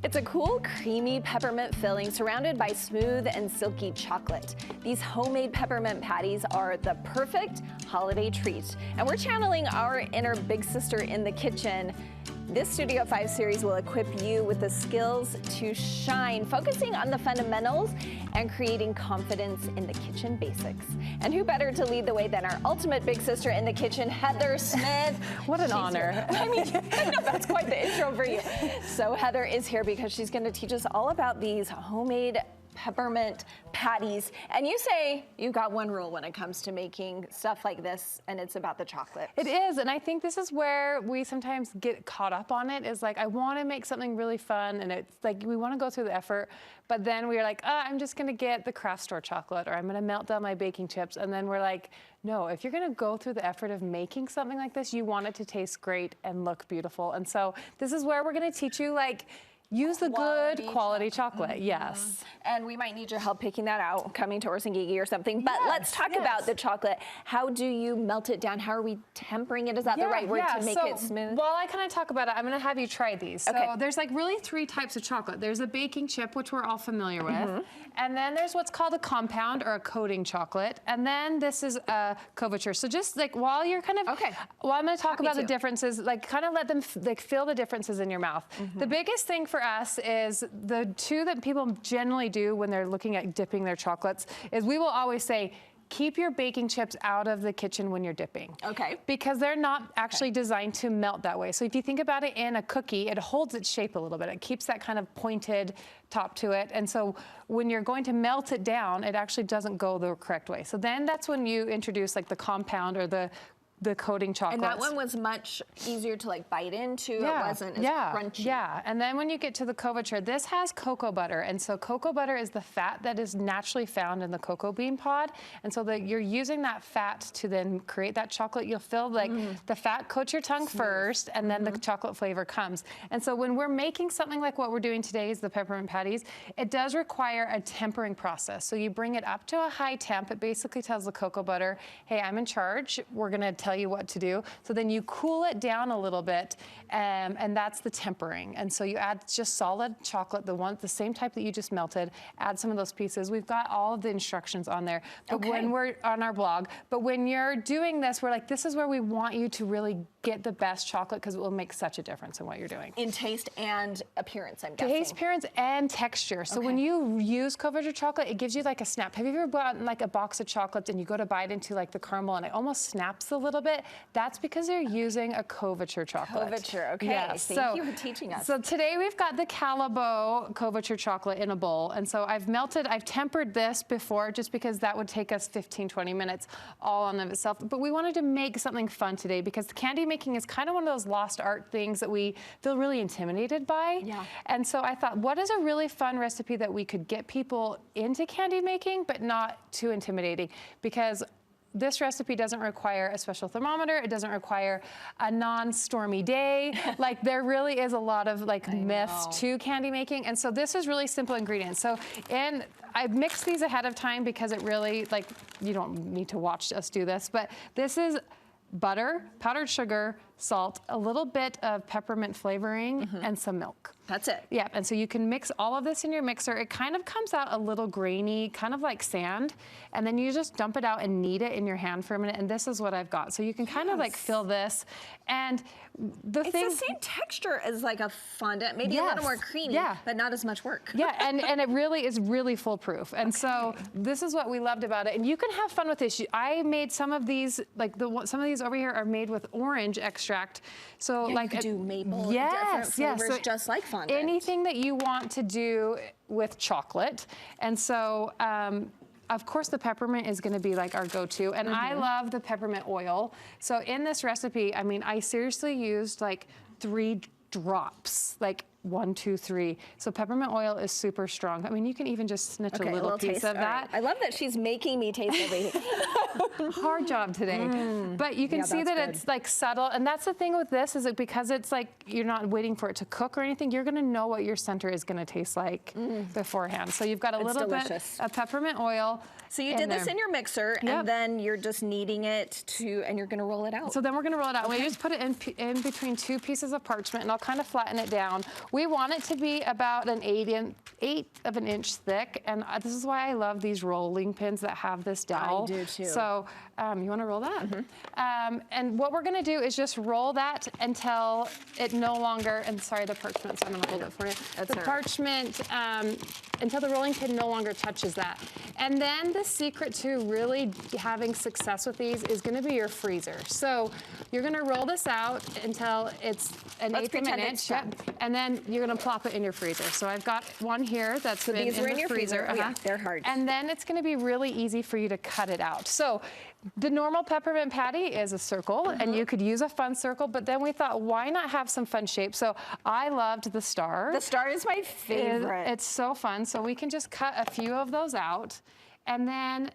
It's a cool, creamy peppermint filling surrounded by smooth and silky chocolate. These homemade peppermint patties are the perfect holiday treat. And we're channeling our inner big sister in the kitchen. This Studio 5 series will equip you with the skills to shine, focusing on the fundamentals and creating confidence in the kitchen basics. And who better to lead the way than our ultimate big sister in the kitchen, Heather Smith. What an honor. I mean, I know that's quite the intro for you. So Heather is here because she's going to teach us all about these homemade peppermint patties. And you say you've got one rule when it comes to making stuff like this, and it's about the chocolate. It is, and I think this is where we sometimes get caught up on it, is like, I want to make something really fun, and it's like, we want to go through the effort, but then we're like, I'm just going to get the craft store chocolate, or I'm going to melt down my baking chips, and then we're like, no, if you're going to go through the effort of making something like this, you want it to taste great and look beautiful. And so this is where we're going to teach you, like, use the good quality chocolate, yes. And we might need your help picking that out, coming to Orsingigi or something. But let's talk about the chocolate. How do you melt it down? How are we tempering it? Is that the right word to make it smooth? While I kind of talk about it, I'm going to have you try these. So there's like really three types of chocolate. There's a baking chip, which we're all familiar with. And then there's what's called a compound or a coating chocolate. And then this is a couverture. So just like while you're kind of, while I'm going to talk about the differences, like kind of let them like feel the differences in your mouth. The biggest thing for us is the two that people generally do when they're looking at dipping their chocolates is we will always say, keep your baking chips out of the kitchen when you're dipping. Because they're not actually designed to melt that way. So if you think about it in a cookie, it holds its shape a little bit. It keeps that kind of pointed top to it. And so when you're going to melt it down, it actually doesn't go the correct way. So then that's when you introduce like the compound or the coating chocolate. And that one was much easier to like bite into. It wasn't as crunchy. Yeah, and then when you get to the couverture, this has cocoa butter. And so cocoa butter is the fat that is naturally found in the cocoa bean pod. And so that you're using that fat to then create that chocolate. You'll feel like the fat coats your tongue first, and then the chocolate flavor comes. And so when we're making something like what we're doing today is the peppermint patties, it does require a tempering process. So you bring it up to a high temp. It basically tells the cocoa butter, hey, I'm in charge. We're gonna tell you what to do. So then you cool it down a little bit, and that's the tempering. And so you add just solid chocolate, the same type that you just melted, add some of those pieces. We've got all of the instructions on there. But when we're on our blog, but when you're doing this, we're like, this is where we want you to really get the best chocolate because it will make such a difference in what you're doing. In taste and appearance, I'm guessing. Taste, appearance, and texture. So when you use couverture chocolate, it gives you like a snap. Have you ever bought like a box of chocolates and you go to bite into like the caramel and it almost snaps a little bit? That's because they're using a couverture chocolate. Couverture, okay. Yes. Thank you for teaching us. So today we've got the Calabo couverture chocolate in a bowl. And so I've tempered this before just because that would take us 15, 20 minutes all on of itself. But we wanted to make something fun today because candy making is kind of one of those lost art things that we feel really intimidated by. And so I thought, what is a really fun recipe that we could get people into candy making, but not too intimidating? Because this recipe doesn't require a special thermometer. It doesn't require a non-stormy day. Like there really is a lot of like myths to candy making. And so this is really simple ingredients. So, and I mixed these ahead of time because it really, like, you don't need to watch us do this, but this is butter, powdered sugar, salt, a little bit of peppermint flavoring, and some milk. That's it. Yeah, and so you can mix all of this in your mixer. It kind of comes out a little grainy, kind of like sand, and then you just dump it out and knead it in your hand for a minute, and this is what I've got. So you can kind of like feel this, and it's the same texture as like a fondant, maybe a little more creamy, but not as much work. And it really is really foolproof. And so this is what we loved about it, and you can have fun with this. I made some of these, like some of these over here are made with orange extract. So like you do maple, different flavors, so just like fondant. Anything that you want to do with chocolate. And so, of course, the peppermint is going to be like our go-to. And I love the peppermint oil. So in this recipe, I mean, I seriously used like 3 drops, like 1, 2, 3. So peppermint oil is super strong. I mean, you can even just snitch a little piece of that. I love that she's making me taste everything. Hard job today. But you can see that it's like subtle. And that's the thing with this is that because it's like you're not waiting for it to cook or anything, you're going to know what your center is going to taste like beforehand. So you've got a little bit of peppermint oil. So you did this in your mixer, and then you're just kneading it and you're gonna roll it out. So then we're gonna roll it out. We just put it in between 2 pieces of parchment, and I'll kind of flatten it down. We want it to be about an 1/8 of an inch thick, and this is why I love these rolling pins that have this dowel. I do too. So you wanna roll that? And what we're gonna do is just roll that until it no longer, and sorry, the parchment, so I'm gonna hold it for you. The parchment, until the rolling pin no longer touches that. And then the secret to really having success with these is gonna be your freezer. So you're gonna roll this out until it's an 1/8 of an inch, and then you're gonna plop it in your freezer. So I've got one here that's been in the freezer. Oh, yeah, they're hard. And then it's gonna be really easy for you to cut it out. So the normal peppermint patty is a circle, and you could use a fun circle, but then we thought, why not have some fun shapes? So I loved the star. The star is my favorite. It's so fun. So we can just cut a few of those out. And then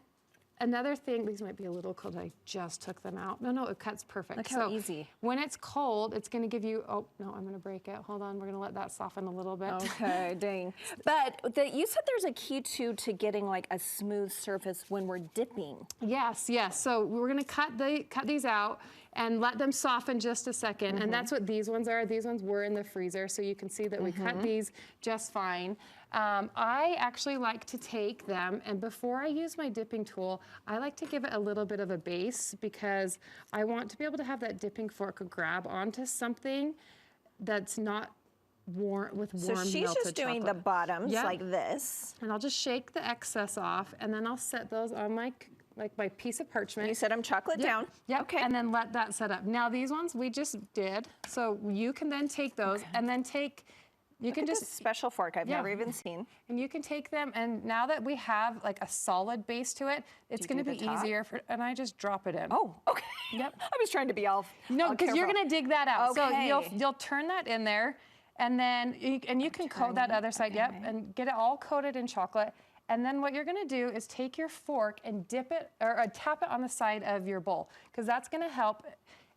another thing, these might be a little cold. I just took them out. No, it cuts perfect. Look how easy. When it's cold, it's gonna give you, oh, no, I'm gonna break it. Hold on, we're gonna let that soften a little bit. Okay, dang. But you said there's a key to getting like a smooth surface when we're dipping. Yes. So we're gonna cut these out and let them soften just a second. And that's what these ones are. These ones were in the freezer, so you can see that we cut these just fine. I actually like to take them, and before I use my dipping tool, I like to give it a little bit of a base because I want to be able to have that dipping fork grab onto something that's not warm, with warm melted chocolate. So she's just doing the bottoms like this. And I'll just shake the excess off, and then I'll set those on my piece of parchment. You set them chocolate down. Yep. Okay. And then let that set up. Now these ones we just did, so you can then take those and then you can just special fork I've never even seen. And you can take them, and now that we have like a solid base to it, it's going to be easier and I just drop it in. Oh, okay. Yep. I was trying to be all No, because you're going to dig that out. Okay. So you'll turn that in there, and then you can coat that other side. Yep. And get it all coated in chocolate. And then what you're gonna do is take your fork and dip it, or tap it on the side of your bowl, because that's gonna help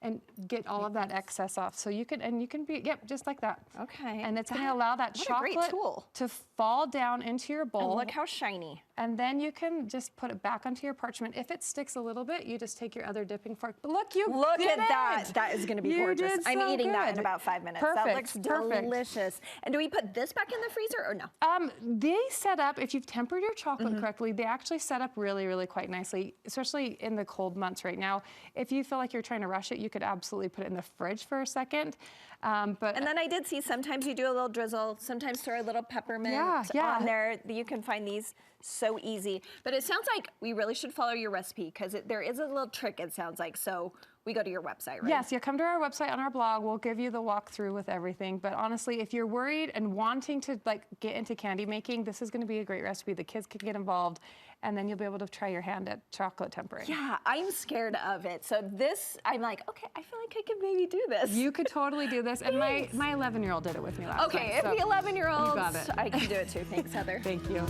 and get all of that excess off. So you can be, just like that. Okay. And it's gonna allow that chocolate to fall down into your bowl. And look how shiny. And then you can just put it back onto your parchment. If it sticks a little bit, you just take your other dipping fork. But look at that. That is gonna be gorgeous. I'm eating that in about 5 minutes. Perfect. That looks delicious. And do we put this back in the freezer or no? They set up, if you've tempered your chocolate correctly, they actually set up really, really quite nicely, especially in the cold months right now. If you feel like you're trying to rush it, you could absolutely put it in the fridge for a second. And then I did see sometimes you do a little drizzle, sometimes throw a little peppermint on there. You can find these so easy. But it sounds like we really should follow your recipe, because there is a little trick, it sounds like. So we go to your website, right? Yes, come to our website on our blog. We'll give you the walkthrough with everything. But honestly, if you're worried and wanting to get into candy making, this is going to be a great recipe. The kids can get involved, and then you'll be able to try your hand at chocolate tempering. Yeah, I'm scared of it. So this, I'm like, okay, I feel like I could maybe do this. You could totally do this. And my 11-year-old did it with me last time. Okay, if the 11-year-olds, you got it. I can do it too. Thanks, Heather. Thank you.